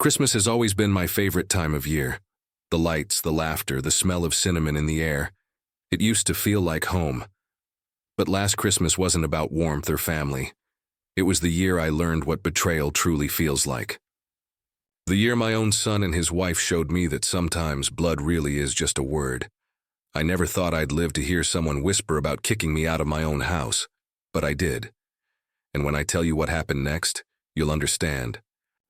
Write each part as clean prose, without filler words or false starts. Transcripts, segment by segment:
Christmas has always been my favorite time of year. The lights, the laughter, the smell of cinnamon in the air. It used to feel like home. But last Christmas wasn't about warmth or family. It was the year I learned what betrayal truly feels like. The year my own son and his wife showed me that sometimes blood really is just a word. I never thought I'd live to hear someone whisper about kicking me out of my own house, but I did. And when I tell you what happened next, you'll understand.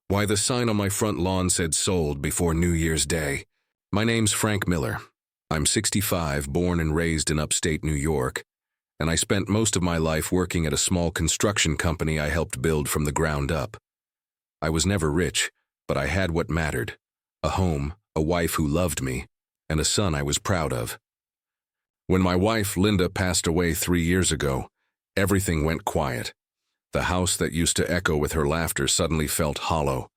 Why the sign on my front lawn said sold before New Year's Day. My name's Frank Miller. I'm 65, born and raised in upstate New York, and I spent most of my life working at a small construction company I helped build from the ground up. I was never rich, but I had what mattered: a home, a wife who loved me, and a son I was proud of. When my wife, Linda, passed away 3 years ago, everything went quiet. The house that used to echo with her laughter suddenly felt hollow.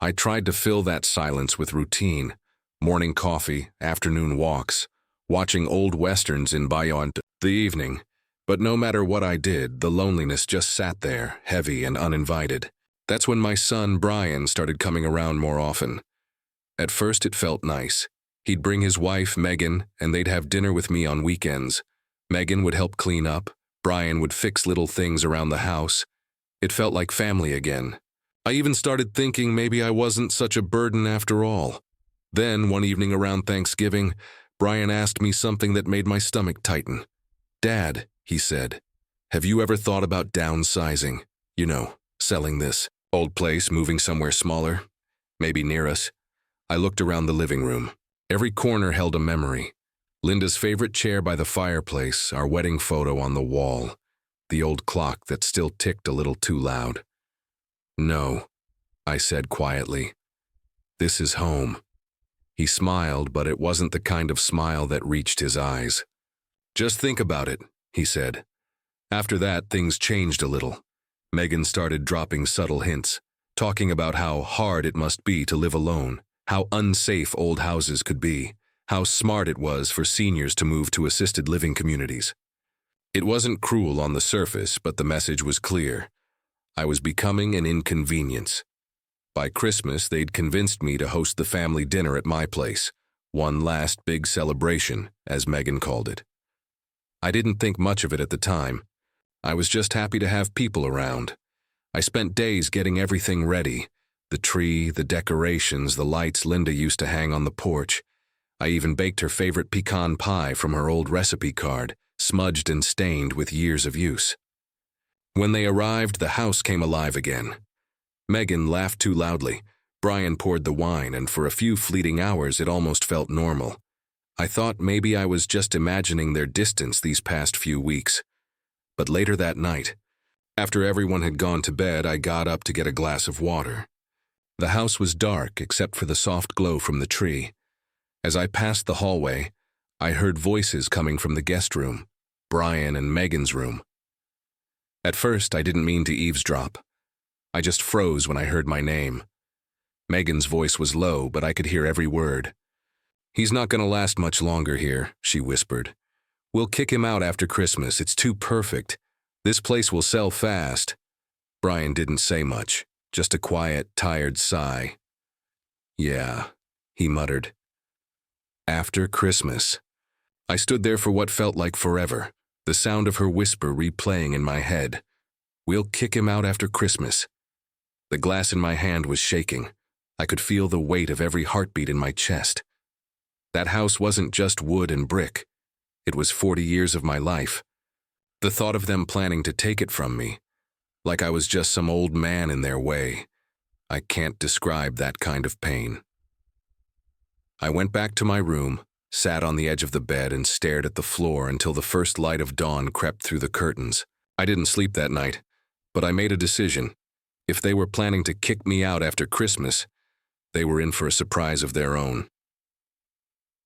I tried to fill that silence with routine: morning coffee, afternoon walks, watching old westerns in Bayonne the evening. But no matter what I did, the loneliness just sat there, heavy and uninvited. That's when my son, Brian, started coming around more often. At first it felt nice. He'd bring his wife, Megan, and they'd have dinner with me on weekends. Megan would help clean up. Brian would fix little things around the house. It felt like family again. I even started thinking maybe I wasn't such a burden after all. Then, one evening around Thanksgiving, Brian asked me something that made my stomach tighten. "Dad," he said, "have you ever thought about downsizing? You know, selling this old place, moving somewhere smaller, maybe near us?" I looked around the living room. Every corner held a memory. Linda's favorite chair by the fireplace, our wedding photo on the wall, the old clock that still ticked a little too loud. "No," I said quietly. "This is home." He smiled, but it wasn't the kind of smile that reached his eyes. "Just think about it," he said. After that, things changed a little. Megan started dropping subtle hints, talking about how hard it must be to live alone, how unsafe old houses could be, how smart it was for seniors to move to assisted living communities. It wasn't cruel on the surface, but the message was clear. I was becoming an inconvenience. By Christmas, they'd convinced me to host the family dinner at my place, one last big celebration, as Megan called it. I didn't think much of it at the time. I was just happy to have people around. I spent days getting everything ready: the tree, the decorations, the lights Linda used to hang on the porch. I even baked her favorite pecan pie from her old recipe card, smudged and stained with years of use. When they arrived, the house came alive again. Megan laughed too loudly. Brian poured the wine, and for a few fleeting hours it almost felt normal. I thought maybe I was just imagining their distance these past few weeks. But later that night, after everyone had gone to bed, I got up to get a glass of water. The house was dark except for the soft glow from the tree. As I passed the hallway, I heard voices coming from the guest room, Brian and Megan's room. At first, I didn't mean to eavesdrop. I just froze when I heard my name. Megan's voice was low, but I could hear every word. "He's not going to last much longer here," she whispered. "We'll kick him out after Christmas. It's too perfect. This place will sell fast." Brian didn't say much, just a quiet, tired sigh. "Yeah," he muttered. After Christmas. I stood there for what felt like forever, the sound of her whisper replaying in my head. "We'll kick him out after Christmas." The glass in my hand was shaking. I could feel the weight of every heartbeat in my chest. That house wasn't just wood and brick. It was 40 years of my life. The thought of them planning to take it from me, like I was just some old man in their way, I can't describe that kind of pain. I went back to my room, sat on the edge of the bed and stared at the floor until the first light of dawn crept through the curtains. I didn't sleep that night, but I made a decision. If they were planning to kick me out after Christmas, they were in for a surprise of their own.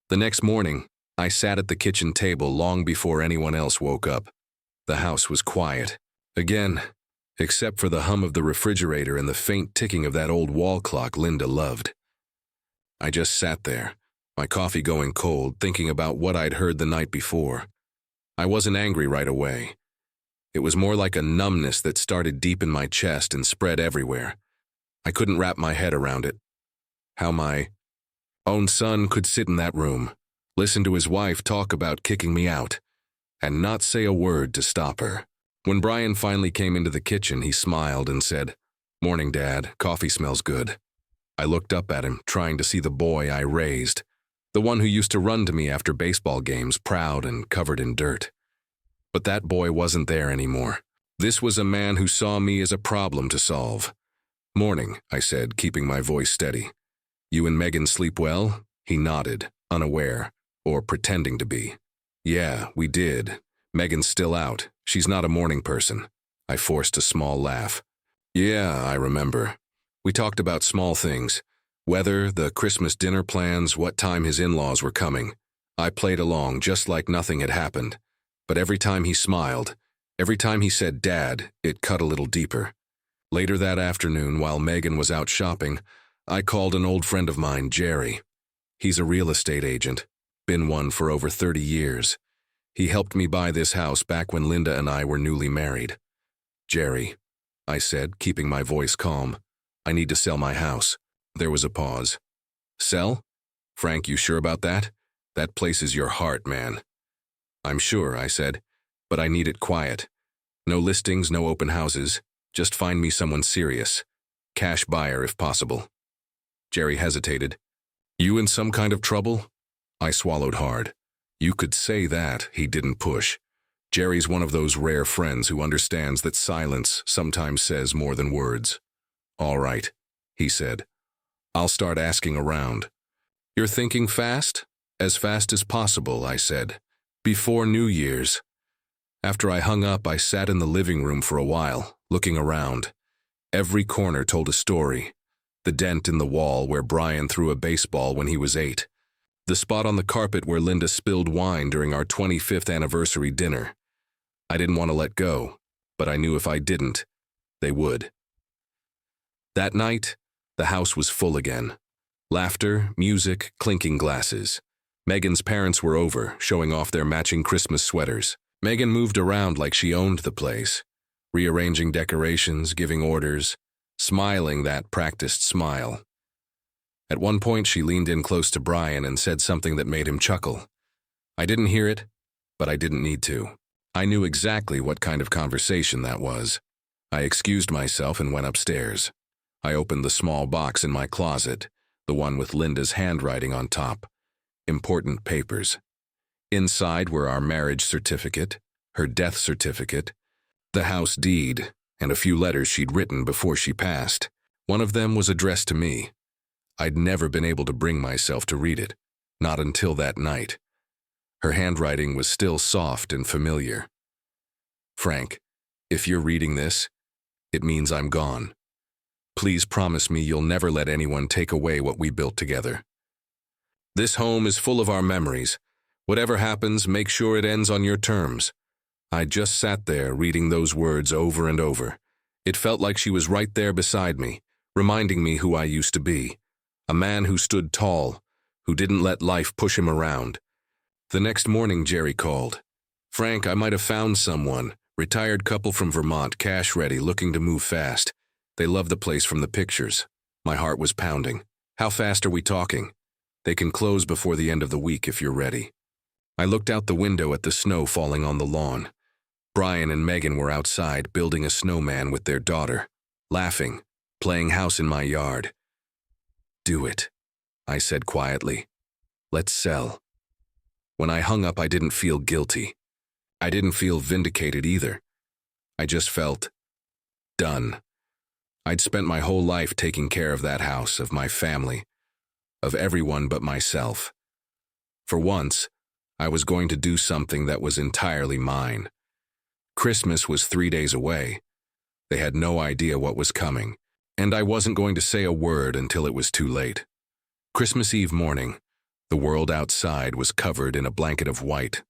The next morning, I sat at the kitchen table long before anyone else woke up. The house was quiet. Again, except for the hum of the refrigerator and the faint ticking of that old wall clock Linda loved. I just sat there, my coffee going cold, thinking about what I'd heard the night before. I wasn't angry right away. It was more like a numbness that started deep in my chest and spread everywhere. I couldn't wrap my head around it. How my own son could sit in that room, listen to his wife talk about kicking me out, and not say a word to stop her. When Brian finally came into the kitchen, he smiled and said, "Morning, Dad. Coffee smells good." I looked up at him, trying to see the boy I raised, the one who used to run to me after baseball games, proud and covered in dirt. But that boy wasn't there anymore. This was a man who saw me as a problem to solve. "Morning," I said, keeping my voice steady. "You and Megan sleep well?" He nodded, unaware, or pretending to be. "Yeah, we did. Megan's still out. She's not a morning person." I forced a small laugh. "Yeah, I remember. We talked about small things. Weather, the Christmas dinner plans, what time his in-laws were coming. I played along just like nothing had happened. But every time he smiled, every time he said Dad, it cut a little deeper." Later that afternoon, while Megan was out shopping, I called an old friend of mine, Jerry. He's a real estate agent, been one for over 30 years. He helped me buy this house back when Linda and I were newly married. "Jerry," I said, keeping my voice calm, "I need to sell my house." There was a pause. "Sell? Frank, you sure about that? That place is your heart, man." "I'm sure," I said, "but I need it quiet. No listings, no open houses. Just find me someone serious. Cash buyer if possible." Jerry hesitated. "You in some kind of trouble?" I swallowed hard. You could say that. He didn't push. Jerry's one of those rare friends who understands that silence sometimes says more than words. "All right," he said. "I'll start asking around." "You're thinking fast?" "As fast as possible," I said. "Before New Year's." After I hung up, I sat in the living room for a while, looking around. Every corner told a story. The dent in the wall where Brian threw a baseball when he was 8. The spot on the carpet where Linda spilled wine during our 25th anniversary dinner. I didn't want to let go, but I knew if I didn't, they would. That night, the house was full again. Laughter, music, clinking glasses. Megan's parents were over, showing off their matching Christmas sweaters. Megan moved around like she owned the place, rearranging decorations, giving orders, smiling that practiced smile. At one point, she leaned in close to Brian and said something that made him chuckle. I didn't hear it, but I didn't need to. I knew exactly what kind of conversation that was. I excused myself and went upstairs. I opened the small box in my closet, the one with Linda's handwriting on top. Important papers. Inside were our marriage certificate, her death certificate, the house deed, and a few letters she'd written before she passed. One of them was addressed to me. I'd never been able to bring myself to read it, not until that night. Her handwriting was still soft and familiar. "Frank, if you're reading this, it means I'm gone. Please promise me you'll never let anyone take away what we built together. This home is full of our memories. Whatever happens, make sure it ends on your terms." I just sat there reading those words over and over. It felt like she was right there beside me, reminding me who I used to be. A man who stood tall, who didn't let life push him around. The next morning, Jerry called. "Frank, I might have found someone. Retired couple from Vermont, cash ready, looking to move fast. They love the place from the pictures." My heart was pounding. "How fast are we talking?" "They can close before the end of the week if you're ready." I looked out the window at the snow falling on the lawn. Brian and Megan were outside building a snowman with their daughter, laughing, playing house in my yard. "Do it," I said quietly. "Let's sell." When I hung up, I didn't feel guilty. I didn't feel vindicated either. I just felt done. I'd spent my whole life taking care of that house, of my family, of everyone but myself. For once, I was going to do something that was entirely mine. Christmas was 3 days away. They had no idea what was coming, and I wasn't going to say a word until it was too late. Christmas Eve morning, the world outside was covered in a blanket of white.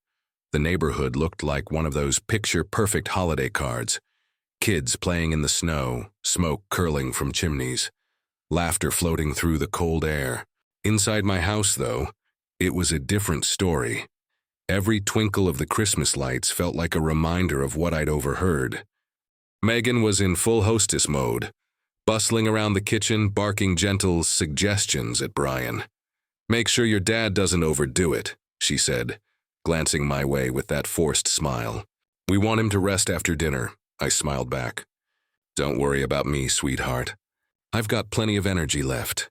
The neighborhood looked like one of those picture-perfect holiday cards. Kids playing in the snow, smoke curling from chimneys, laughter floating through the cold air. Inside my house, though, it was a different story. Every twinkle of the Christmas lights felt like a reminder of what I'd overheard. Megan was in full hostess mode. bustling around the kitchen, barking gentle suggestions at Brian. "Make sure your dad doesn't overdo it," she said, glancing my way with that forced smile. "We want him to rest after dinner," I smiled back. "Don't worry about me, sweetheart. I've got plenty of energy left."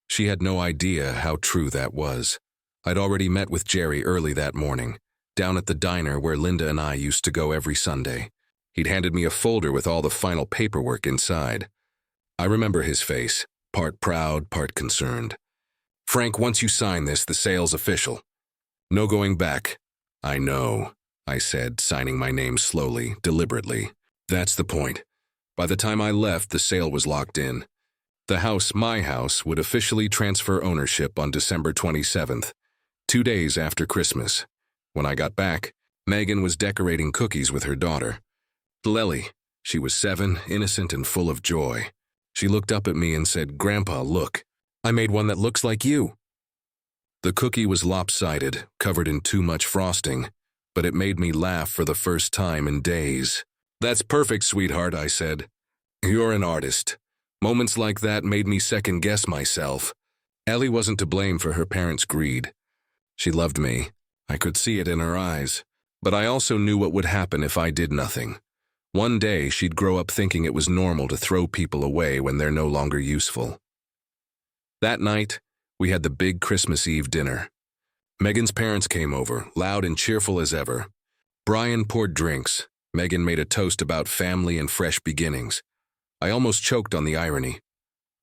She had no idea how true that was. I'd already met with Jerry early that morning, down at the diner where Linda and I used to go every Sunday. He'd handed me a folder with all the final paperwork inside. I remember his face, part proud, part concerned. "Frank, once you sign this, the sale's official. No going back." "I know," I said, signing my name slowly, deliberately. "That's the point. By the time I left, the sale was locked in. The house, my house, would officially transfer ownership on December 27th, 2 days after Christmas. When I got back, Megan was decorating cookies with her daughter. Lily. She was 7, innocent and full of joy. She looked up at me and said, "Grandpa, look. I made one that looks like you." The cookie was lopsided, covered in too much frosting, but it made me laugh for the first time in days. "That's perfect, sweetheart," I said. "You're an artist." Moments like that made me second-guess myself. Ellie wasn't to blame for her parents' greed. She loved me. I could see it in her eyes. But I also knew what would happen if I did nothing. One day, she'd grow up thinking it was normal to throw people away when they're no longer useful. That night, we had the big Christmas Eve dinner. Megan's parents came over, loud and cheerful as ever. Brian poured drinks. Megan made a toast about family and fresh beginnings. I almost choked on the irony.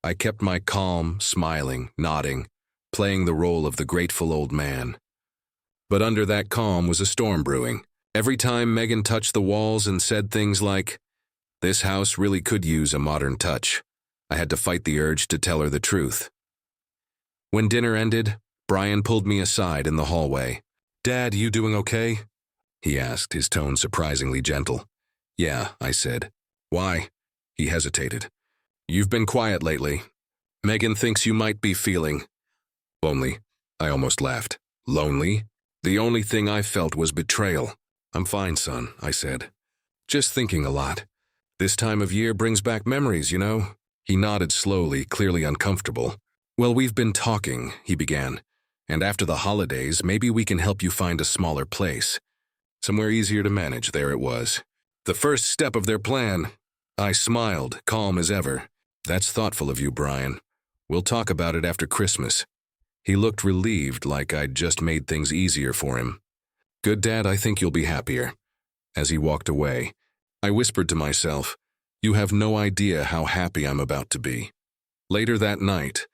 I kept my calm, smiling, nodding, playing the role of the grateful old man. But under that calm was a storm brewing. Every time Megan touched the walls and said things like, "This house really could use a modern touch," I had to fight the urge to tell her the truth. When dinner ended, Brian pulled me aside in the hallway. "Dad, you doing okay?" he asked, his tone surprisingly gentle. "Yeah," I said. "Why?" He hesitated. "You've been quiet lately. Megan thinks you might be feeling lonely." I almost laughed. "Lonely?" The only thing I felt was betrayal. "I'm fine, son," I said. "Just thinking a lot. This time of year brings back memories, you know?" He nodded slowly, clearly uncomfortable. "Well, we've been talking," he began. "And after the holidays, maybe we can help you find a smaller place. Somewhere easier to manage." There it was. The first step of their plan. I smiled, calm as ever. "That's thoughtful of you, Brian. We'll talk about it after Christmas." He looked relieved, like I'd just made things easier for him. "Good, Dad, I think you'll be happier." As he walked away, I whispered to myself, "You have no idea how happy I'm about to be." Later that night,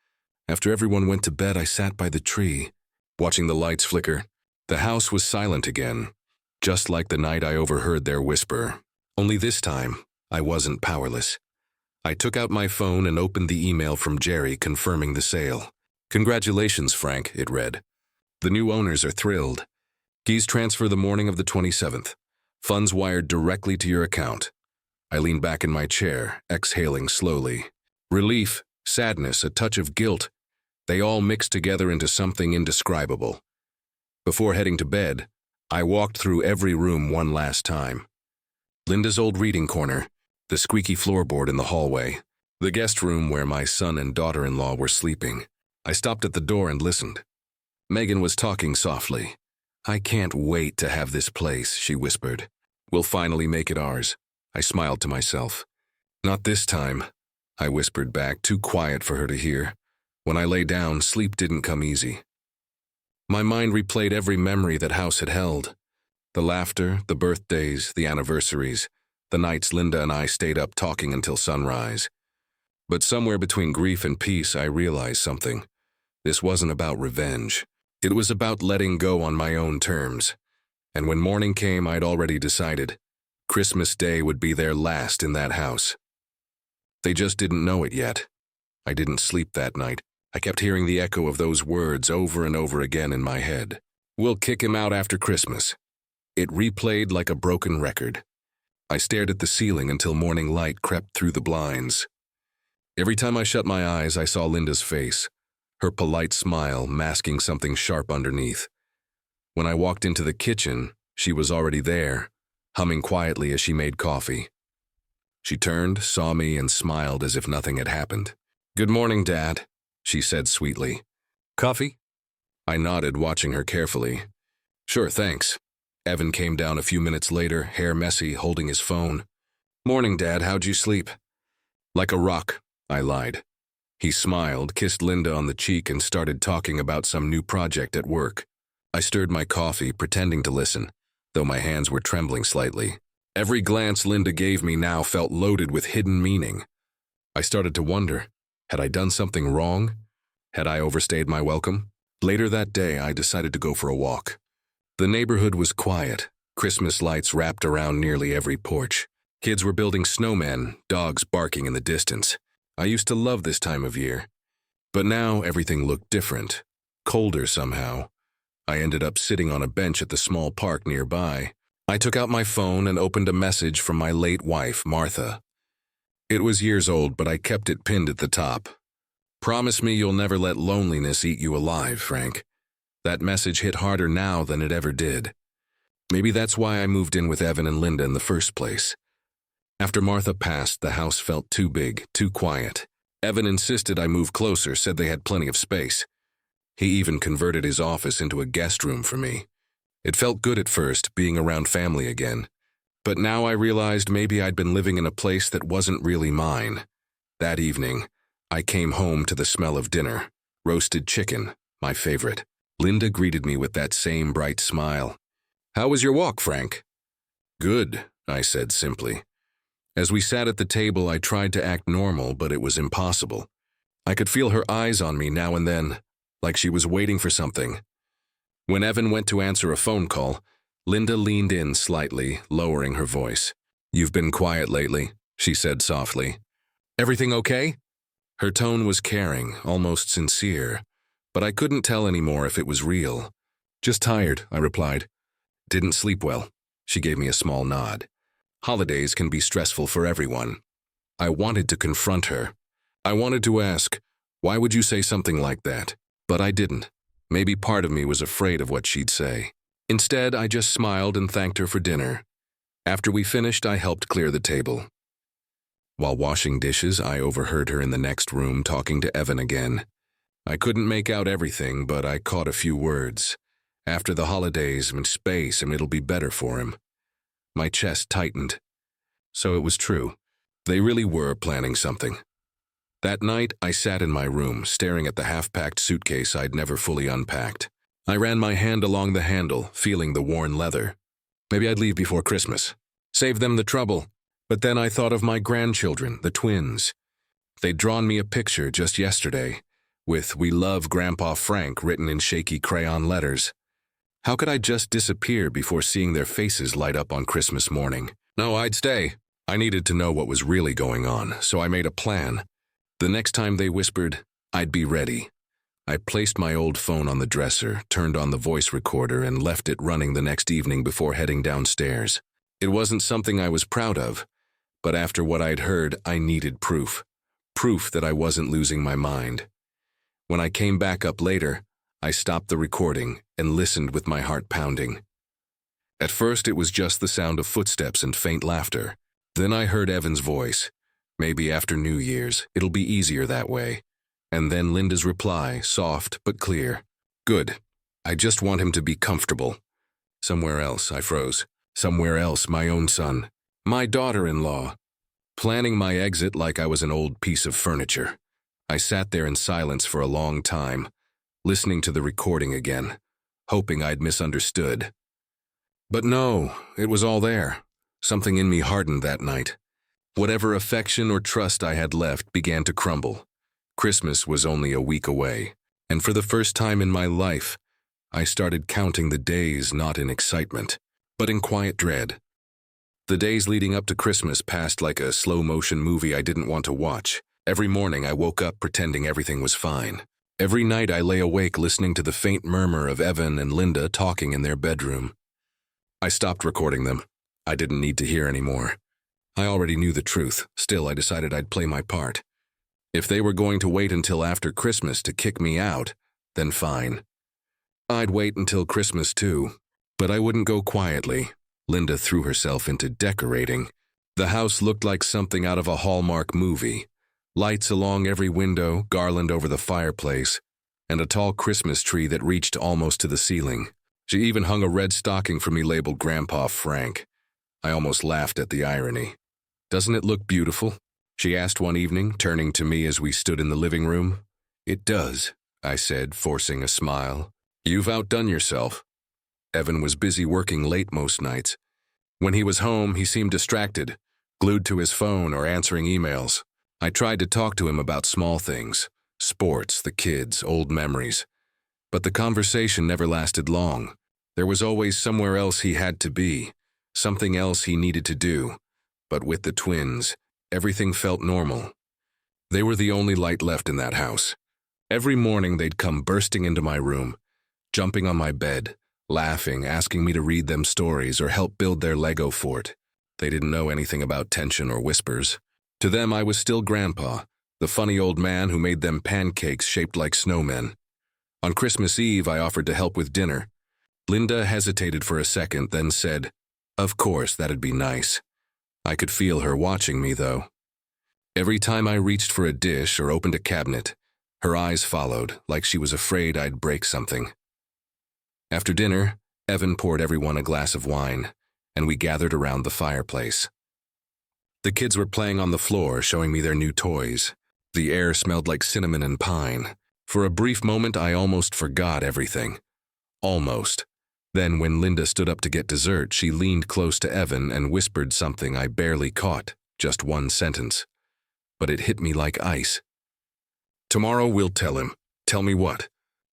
after everyone went to bed, I sat by the tree, watching the lights flicker. The house was silent again, just like the night I overheard their whisper. Only this time, I wasn't powerless. I took out my phone and opened the email from Jerry confirming the sale. "Congratulations, Frank," it read. "The new owners are thrilled. Keys transfer the morning of the 27th. Funds wired directly to your account." I leaned back in my chair, exhaling slowly. Relief, sadness, a touch of guilt. They all mixed together into something indescribable. Before heading to bed, I walked through every room one last time. Linda's old reading corner, the squeaky floorboard in the hallway, the guest room where my son and daughter-in-law were sleeping. I stopped at the door and listened. Megan was talking softly. "I can't wait to have this place," she whispered. "We'll finally make it ours." I smiled to myself. "Not this time," I whispered back, too quiet for her to hear. When I lay down, sleep didn't come easy. My mind replayed every memory that house had held. The laughter, the birthdays, the anniversaries, the nights Linda and I stayed up talking until sunrise. But somewhere between grief and peace, I realized something. This wasn't about revenge. It was about letting go on my own terms. And when morning came, I'd already decided Christmas Day would be their last in that house. They just didn't know it yet. I didn't sleep that night. I kept hearing the echo of those words over and over again in my head. "We'll kick him out after Christmas." It replayed like a broken record. I stared at the ceiling until morning light crept through the blinds. Every time I shut my eyes, I saw Linda's face, her polite smile masking something sharp underneath. When I walked into the kitchen, she was already there, humming quietly as she made coffee. She turned, saw me, and smiled as if nothing had happened. "Good morning, Dad," she said sweetly. "Coffee?" I nodded, watching her carefully. "Sure, thanks." Evan came down a few minutes later, hair messy, holding his phone. "Morning, Dad, how'd you sleep?" "Like a rock," I lied. He smiled, kissed Linda on the cheek, and started talking about some new project at work. I stirred my coffee, pretending to listen, though my hands were trembling slightly. Every glance Linda gave me now felt loaded with hidden meaning. I started to wonder, had I done something wrong? Had I overstayed my welcome? Later that day, I decided to go for a walk. The neighborhood was quiet, Christmas lights wrapped around nearly every porch. Kids were building snowmen, dogs barking in the distance. I used to love this time of year. But now everything looked different, colder somehow. I ended up sitting on a bench at the small park nearby. I took out my phone and opened a message from my late wife, Martha. It was years old, but I kept it pinned at the top. "Promise me you'll never let loneliness eat you alive, Frank." That message hit harder now than it ever did. Maybe that's why I moved in with Evan and Linda in the first place. After Martha passed, the house felt too big, too quiet. Evan insisted I move closer, said they had plenty of space. He even converted his office into a guest room for me. It felt good at first, being around family again. But now I realized maybe I'd been living in a place that wasn't really mine. That evening, I came home to the smell of dinner. Roasted chicken, my favorite. Linda greeted me with that same bright smile. "How was your walk, Frank?" "Good," I said simply. As we sat at the table, I tried to act normal, but it was impossible. I could feel her eyes on me now and then, like she was waiting for something. When Evan went to answer a phone call, Linda leaned in slightly, lowering her voice. "You've been quiet lately," she said softly. "Everything okay?" Her tone was caring, almost sincere, but I couldn't tell anymore if it was real. "Just tired," I replied. "Didn't sleep well." She gave me a small nod. Holidays can be stressful for everyone. I wanted to confront her. I wanted to ask, why would you say something like that? But I didn't. Maybe part of me was afraid of what she'd say. Instead, I just smiled and thanked her for dinner. After we finished, I helped clear the table. While washing dishes, I overheard her in the next room talking to Evan again. I couldn't make out everything, but I caught a few words. After the holidays and space, and it'll be better for him. My chest tightened. So it was true. They really were planning something. That night, I sat in my room, staring at the half-packed suitcase I'd never fully unpacked. I ran my hand along the handle, feeling the worn leather. Maybe I'd leave before Christmas. Save them the trouble. But then I thought of my grandchildren, the twins. They'd drawn me a picture just yesterday, with "We love Grandpa Frank" written in shaky crayon letters. How could I just disappear before seeing their faces light up on Christmas morning? No, I'd stay. I needed to know what was really going on, so I made a plan. The next time they whispered, I'd be ready. I placed my old phone on the dresser, turned on the voice recorder, and left it running the next evening before heading downstairs. It wasn't something I was proud of, but after what I'd heard, I needed proof. Proof that I wasn't losing my mind. When I came back up later, I stopped the recording and listened with my heart pounding. At first, it was just the sound of footsteps and faint laughter. Then I heard Evan's voice. Maybe after New Year's, it'll be easier that way. And then Linda's reply, soft but clear. "Good. I just want him to be comfortable." Somewhere else, I froze. Somewhere else, my own son. My daughter-in-law. Planning my exit like I was an old piece of furniture. I sat there in silence for a long time, listening to the recording again, hoping I'd misunderstood. But no, it was all there. Something in me hardened that night. Whatever affection or trust I had left began to crumble. Christmas was only a week away, and for the first time in my life, I started counting the days not in excitement, but in quiet dread. The days leading up to Christmas passed like a slow-motion movie I didn't want to watch. Every morning I woke up pretending everything was fine. Every night I lay awake listening to the faint murmur of Evan and Linda talking in their bedroom. I stopped recording them. I didn't need to hear anymore. I already knew the truth. Still, I decided I'd play my part. If they were going to wait until after Christmas to kick me out, then fine. I'd wait until Christmas too, but I wouldn't go quietly. Linda threw herself into decorating. The house looked like something out of a Hallmark movie. Lights along every window, garland over the fireplace, and a tall Christmas tree that reached almost to the ceiling. She even hung a red stocking for me labeled Grandpa Frank. I almost laughed at the irony. "Doesn't it look beautiful?" she asked one evening, turning to me as we stood in the living room. "It does," I said, forcing a smile. "You've outdone yourself." Evan was busy working late most nights. When he was home, he seemed distracted, glued to his phone or answering emails. I tried to talk to him about small things, sports, the kids, old memories. But the conversation never lasted long. There was always somewhere else he had to be, something else he needed to do. But with the twins, everything felt normal. They were the only light left in that house. Every morning they'd come bursting into my room, jumping on my bed, laughing, asking me to read them stories or help build their Lego fort. They didn't know anything about tension or whispers. To them, I was still Grandpa, the funny old man who made them pancakes shaped like snowmen. On Christmas Eve, I offered to help with dinner. Linda hesitated for a second, then said, "Of course, that'd be nice." I could feel her watching me, though. Every time I reached for a dish or opened a cabinet, her eyes followed, like she was afraid I'd break something. After dinner, Evan poured everyone a glass of wine, and we gathered around the fireplace. The kids were playing on the floor, showing me their new toys. The air smelled like cinnamon and pine. For a brief moment, I almost forgot everything. Almost. Then, when Linda stood up to get dessert, she leaned close to Evan and whispered something I barely caught, just one sentence. But it hit me like ice. "Tomorrow we'll tell him." "Tell me what?"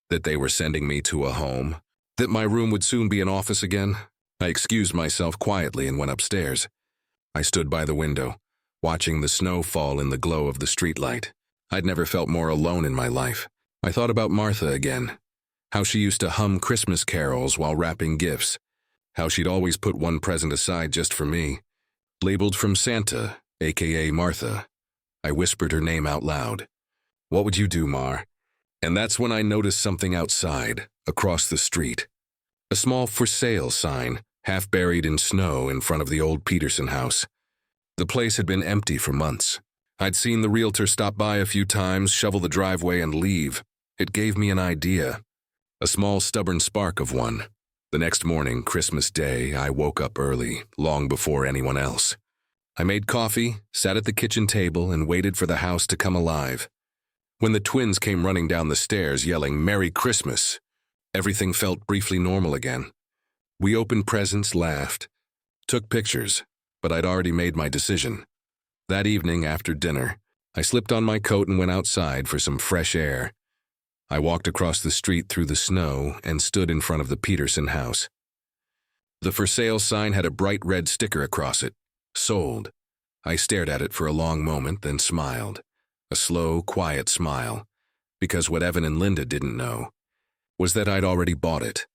"That they were sending me to a home. That my room would soon be an office again." I excused myself quietly and went upstairs. I stood by the window, watching the snow fall in the glow of the streetlight. I'd never felt more alone in my life. I thought about Martha again. How she used to hum Christmas carols while wrapping gifts. How she'd always put one present aside just for me. Labeled from Santa, aka Martha. I whispered her name out loud. "What would you do, Mar?" And that's when I noticed something outside, across the street. A small "for sale" sign, half buried in snow in front of the old Peterson house. The place had been empty for months. I'd seen the realtor stop by a few times, shovel the driveway, and leave. It gave me an idea. A small, stubborn spark of one. The next morning, Christmas Day, I woke up early, long before anyone else. I made coffee, sat at the kitchen table, and waited for the house to come alive. When the twins came running down the stairs yelling, "Merry Christmas!" everything felt briefly normal again. We opened presents, laughed, took pictures, but I'd already made my decision. That evening, after dinner, I slipped on my coat and went outside for some fresh air. I walked across the street through the snow and stood in front of the Peterson house. The "for sale" sign had a bright red sticker across it, "Sold." I stared at it for a long moment, then smiled. A slow, quiet smile, because what Evan and Linda didn't know was that I'd already bought it.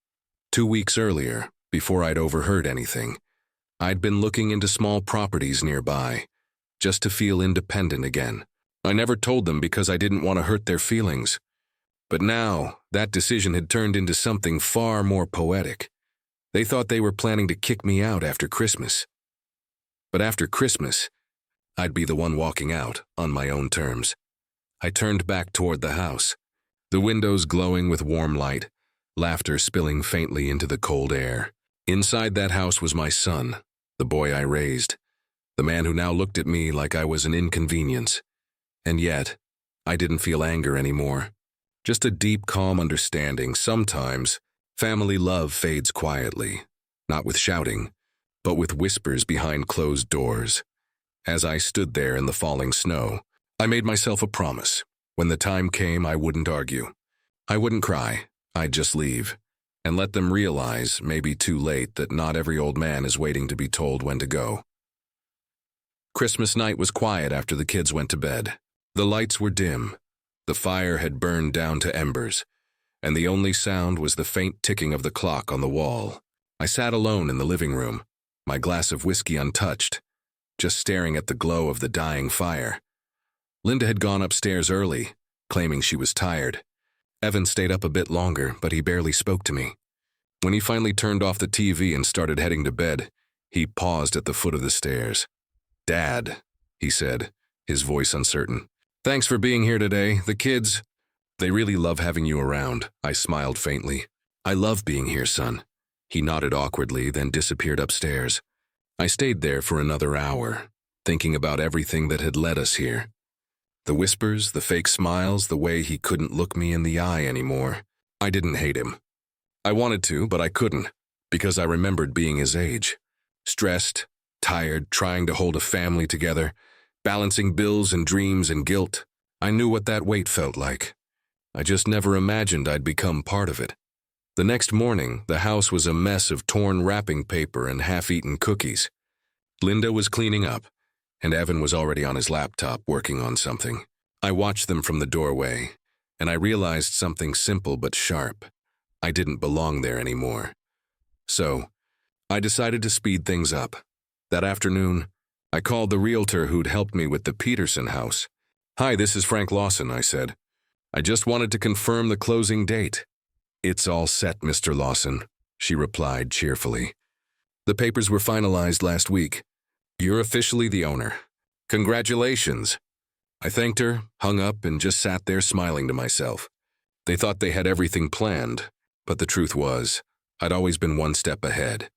2 weeks earlier, before I'd overheard anything, I'd been looking into small properties nearby, just to feel independent again. I never told them because I didn't want to hurt their feelings. But now, that decision had turned into something far more poetic. They thought they were planning to kick me out after Christmas. But after Christmas, I'd be the one walking out, on my own terms. I turned back toward the house, the windows glowing with warm light, laughter spilling faintly into the cold air. Inside that house was my son, the boy I raised, the man who now looked at me like I was an inconvenience. And yet, I didn't feel anger anymore. Just a deep, calm understanding. Sometimes, family love fades quietly, not with shouting, but with whispers behind closed doors. As I stood there in the falling snow, I made myself a promise. When the time came, I wouldn't argue. I wouldn't cry. I'd just leave, and let them realize, maybe too late, that not every old man is waiting to be told when to go. Christmas night was quiet after the kids went to bed. The lights were dim. The fire had burned down to embers, and the only sound was the faint ticking of the clock on the wall. I sat alone in the living room, my glass of whiskey untouched, just staring at the glow of the dying fire. Linda had gone upstairs early, claiming she was tired. Evan stayed up a bit longer, but he barely spoke to me. When he finally turned off the TV and started heading to bed, he paused at the foot of the stairs. "Dad," he said, his voice uncertain. "Thanks for being here today. The kids, they really love having you around." I smiled faintly. "I love being here, son." He nodded awkwardly, then disappeared upstairs. I stayed there for another hour, thinking about everything that had led us here. The whispers, the fake smiles, the way he couldn't look me in the eye anymore. I didn't hate him. I wanted to, but I couldn't, because I remembered being his age. Stressed, tired, trying to hold a family together, balancing bills and dreams and guilt. I knew what that weight felt like. I just never imagined I'd become part of it. The next morning, the house was a mess of torn wrapping paper and half-eaten cookies. Linda was cleaning up, and Evan was already on his laptop working on something. I watched them from the doorway, and I realized something simple but sharp. I didn't belong there anymore. So, I decided to speed things up. That afternoon, I called the realtor who'd helped me with the Peterson house. "Hi, this is Frank Lawson," I said. "I just wanted to confirm the closing date." "It's all set, Mr. Lawson," she replied cheerfully. "The papers were finalized last week. You're officially the owner. Congratulations." I thanked her, hung up, and just sat there smiling to myself. They thought they had everything planned, but the truth was, I'd always been one step ahead.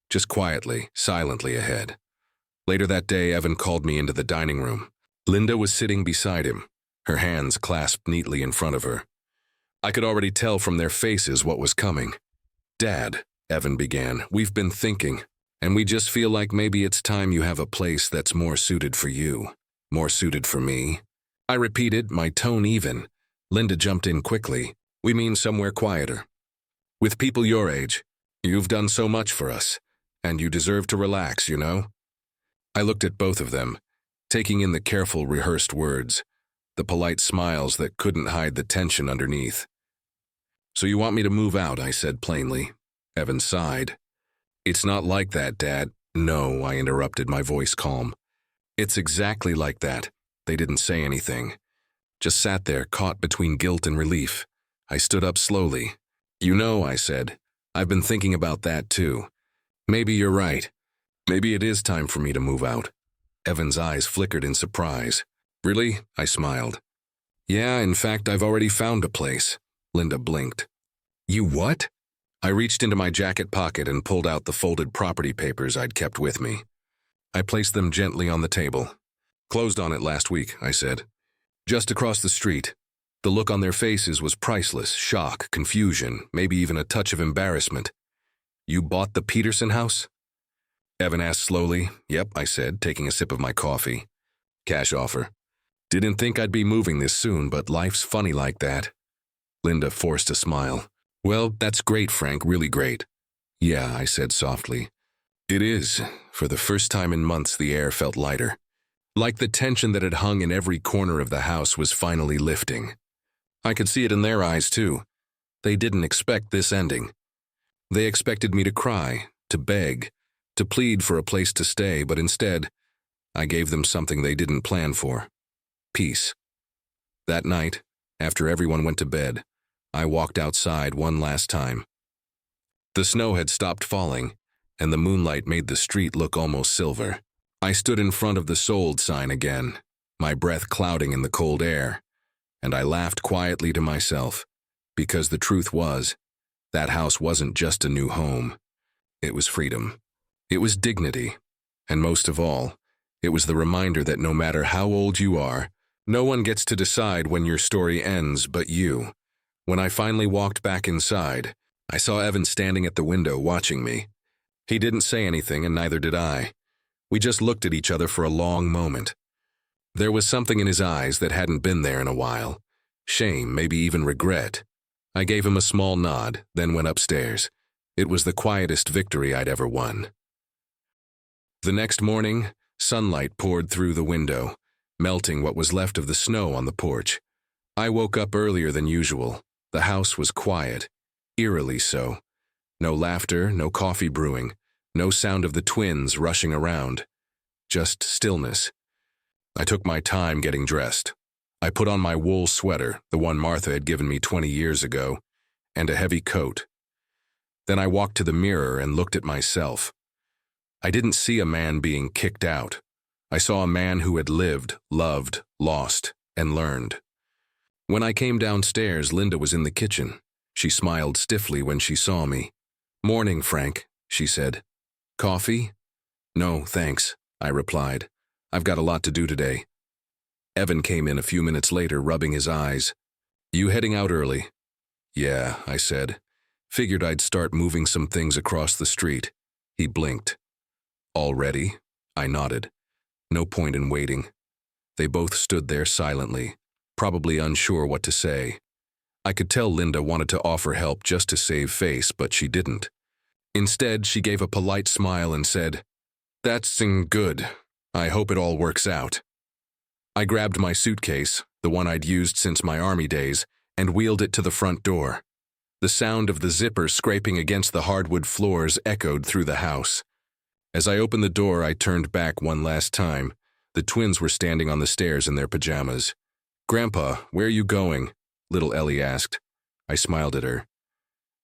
Just quietly, silently ahead. Later that day, Evan called me into the dining room. Linda was sitting beside him, her hands clasped neatly in front of her. I could already tell from their faces what was coming. "Dad," Evan began, "we've been thinking, and we just feel like maybe it's time you have a place that's more suited for you, more suited for me." I repeated, my tone even. Linda jumped in quickly. "We mean somewhere quieter. With people your age, you've done so much for us, and you deserve to relax, you know?" I looked at both of them, taking in the careful, rehearsed words, the polite smiles that couldn't hide the tension underneath. "So you want me to move out," I said plainly. Evan sighed. "It's not like that, Dad." "No," I interrupted, my voice calm. "It's exactly like that." They didn't say anything. Just sat there, caught between guilt and relief. I stood up slowly. "You know," I said, "I've been thinking about that too. Maybe you're right. Maybe it is time for me to move out." Evan's eyes flickered in surprise. "Really?" I smiled. "Yeah, in fact, I've already found a place." Linda blinked. "You what?" I reached into my jacket pocket and pulled out the folded property papers I'd kept with me. I placed them gently on the table. "Closed on it last week," I said. "Just across the street." The look on their faces was priceless, shock, confusion, maybe even a touch of embarrassment. "You bought the Peterson house?" Evan asked slowly. "Yep," I said, taking a sip of my coffee. "Cash offer. Didn't think I'd be moving this soon, but life's funny like that." Linda forced a smile. "Well, that's great, Frank, really great." "Yeah," I said softly. "It is." For the first time in months, the air felt lighter. Like the tension that had hung in every corner of the house was finally lifting. I could see it in their eyes, too. They didn't expect this ending. They expected me to cry, to beg, to plead for a place to stay, but instead, I gave them something they didn't plan for. Peace. That night, after everyone went to bed, I walked outside one last time. The snow had stopped falling, and the moonlight made the street look almost silver. I stood in front of the sold sign again, my breath clouding in the cold air, and I laughed quietly to myself, because the truth was, that house wasn't just a new home. It was freedom. It was dignity. And most of all, it was the reminder that no matter how old you are, no one gets to decide when your story ends but you. When I finally walked back inside, I saw Evan standing at the window watching me. He didn't say anything, and neither did I. We just looked at each other for a long moment. There was something in his eyes that hadn't been there in a while. Shame, maybe even regret. I gave him a small nod, then went upstairs. It was the quietest victory I'd ever won. The next morning, sunlight poured through the window, melting what was left of the snow on the porch. I woke up earlier than usual. The house was quiet, eerily so. No laughter, no coffee brewing, no sound of the twins rushing around. Just stillness. I took my time getting dressed. I put on my wool sweater, the one Martha had given me 20 years ago, and a heavy coat. Then I walked to the mirror and looked at myself. I didn't see a man being kicked out. I saw a man who had lived, loved, lost, and learned. When I came downstairs, Linda was in the kitchen. She smiled stiffly when she saw me. "Morning, Frank," she said. "Coffee?" "No, thanks," I replied. "I've got a lot to do today." Evan came in a few minutes later, rubbing his eyes. "You heading out early?" "Yeah," I said. "Figured I'd start moving some things across the street." He blinked. "Already?" I nodded. No point in waiting. They both stood there silently, probably unsure what to say. I could tell Linda wanted to offer help just to save face, but she didn't. Instead, she gave a polite smile and said, "That's good. I hope it all works out." I grabbed my suitcase, the one I'd used since my army days, and wheeled it to the front door. The sound of the zipper scraping against the hardwood floors echoed through the house. As I opened the door, I turned back one last time. The twins were standing on the stairs in their pajamas. "Grandpa, where are you going?" little Ellie asked. I smiled at her.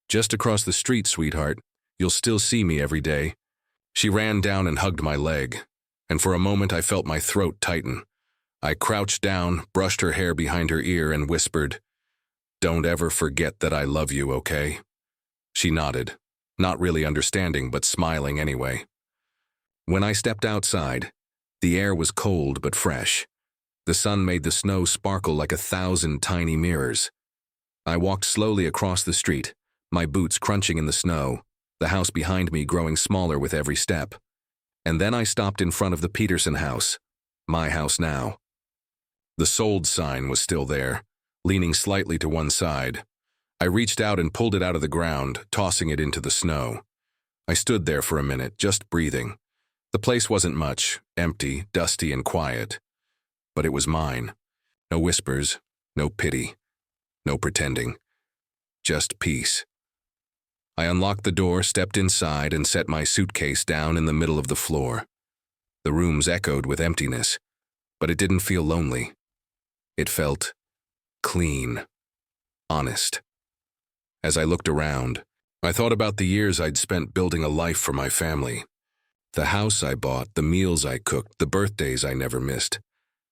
"Just across the street, sweetheart. You'll still see me every day." She ran down and hugged my leg, and for a moment I felt my throat tighten. I crouched down, brushed her hair behind her ear, and whispered, "Don't ever forget that I love you, okay?" She nodded, not really understanding but smiling anyway. When I stepped outside, the air was cold but fresh. The sun made the snow sparkle like 1,000 tiny mirrors. I walked slowly across the street, my boots crunching in the snow, the house behind me growing smaller with every step. And then I stopped in front of the Peterson house, my house now. The sold sign was still there, leaning slightly to one side. I reached out and pulled it out of the ground, tossing it into the snow. I stood there for a minute, just breathing. The place wasn't much, empty, dusty, and quiet. But it was mine. No whispers, no pity, no pretending. Just peace. I unlocked the door, stepped inside, and set my suitcase down in the middle of the floor. The rooms echoed with emptiness, but it didn't feel lonely. It felt clean, honest. As I looked around, I thought about the years I'd spent building a life for my family. The house I bought, the meals I cooked, the birthdays I never missed.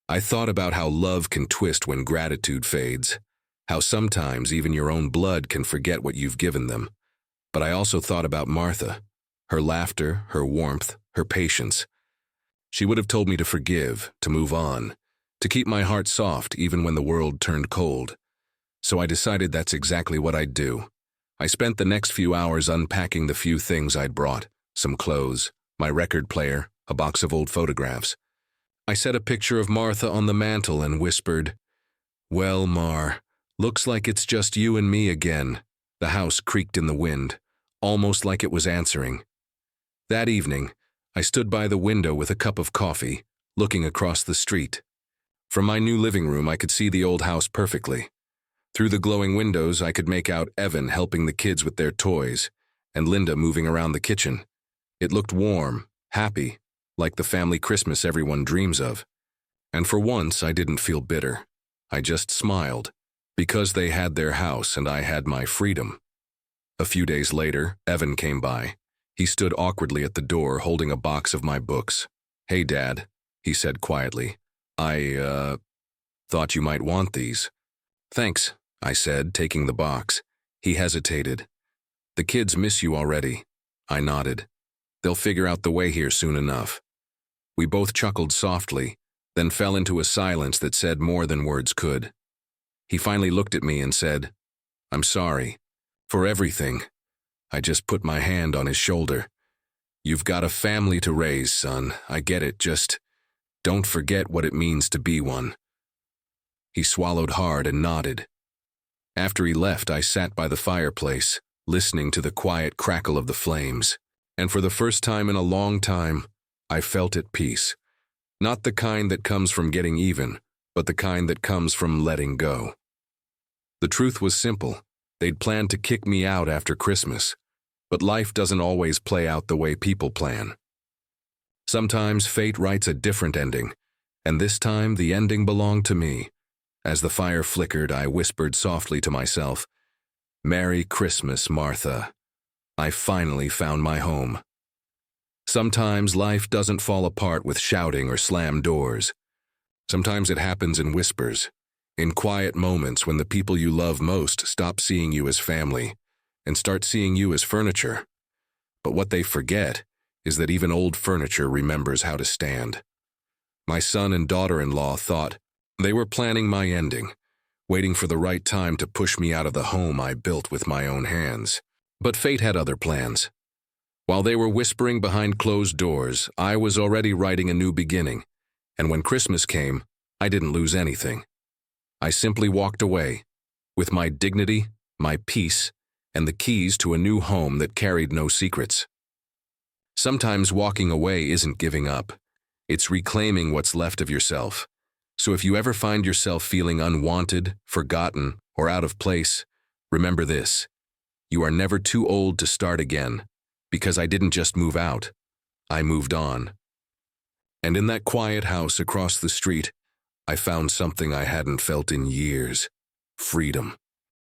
I thought about how love can twist when gratitude fades, how sometimes even your own blood can forget what you've given them. But I also thought about Martha, her laughter, her warmth, her patience. She would have told me to forgive, to move on, to keep my heart soft even when the world turned cold. So I decided that's exactly what I'd do. I spent the next few hours unpacking the few things I'd brought, some clothes, my record player, a box of old photographs. I set a picture of Martha on the mantel and whispered, "Well, Mar, looks like it's just you and me again." The house creaked in the wind, almost like it was answering. That evening, I stood by the window with a cup of coffee, looking across the street. From my new living room, I could see the old house perfectly. Through the glowing windows, I could make out Evan helping the kids with their toys, and Linda moving around the kitchen. It looked warm, happy, like the family Christmas everyone dreams of. And for once, I didn't feel bitter. I just smiled, because they had their house and I had my freedom. A few days later, Evan came by. He stood awkwardly at the door, holding a box of my books. "Hey, Dad," he said quietly. I thought you might want these." "Thanks," I said, taking the box. He hesitated. "The kids miss you already." I nodded. "They'll figure out the way here soon enough." We both chuckled softly, then fell into a silence that said more than words could. He finally looked at me and said, "I'm sorry. For everything." I just put my hand on his shoulder. "You've got a family to raise, son. I get it. Just don't forget what it means to be one." He swallowed hard and nodded. After he left, I sat by the fireplace, listening to the quiet crackle of the flames. And for the first time in a long time, I felt at peace. Not the kind that comes from getting even, but the kind that comes from letting go. The truth was simple. They'd planned to kick me out after Christmas, but life doesn't always play out the way people plan. Sometimes fate writes a different ending, and this time the ending belonged to me. As the fire flickered, I whispered softly to myself, "Merry Christmas, Martha. I finally found my home." Sometimes life doesn't fall apart with shouting or slammed doors. Sometimes it happens in whispers, in quiet moments when the people you love most stop seeing you as family and start seeing you as furniture. But what they forget is that even old furniture remembers how to stand. My son and daughter-in-law thought they were planning my ending, waiting for the right time to push me out of the home I built with my own hands. But fate had other plans. While they were whispering behind closed doors, I was already writing a new beginning, and when Christmas came, I didn't lose anything. I simply walked away, with my dignity, my peace, and the keys to a new home that carried no secrets. Sometimes walking away isn't giving up. It's reclaiming what's left of yourself. So if you ever find yourself feeling unwanted, forgotten, or out of place, remember this: you are never too old to start again, because I didn't just move out, I moved on. And in that quiet house across the street, I found something I hadn't felt in years: freedom.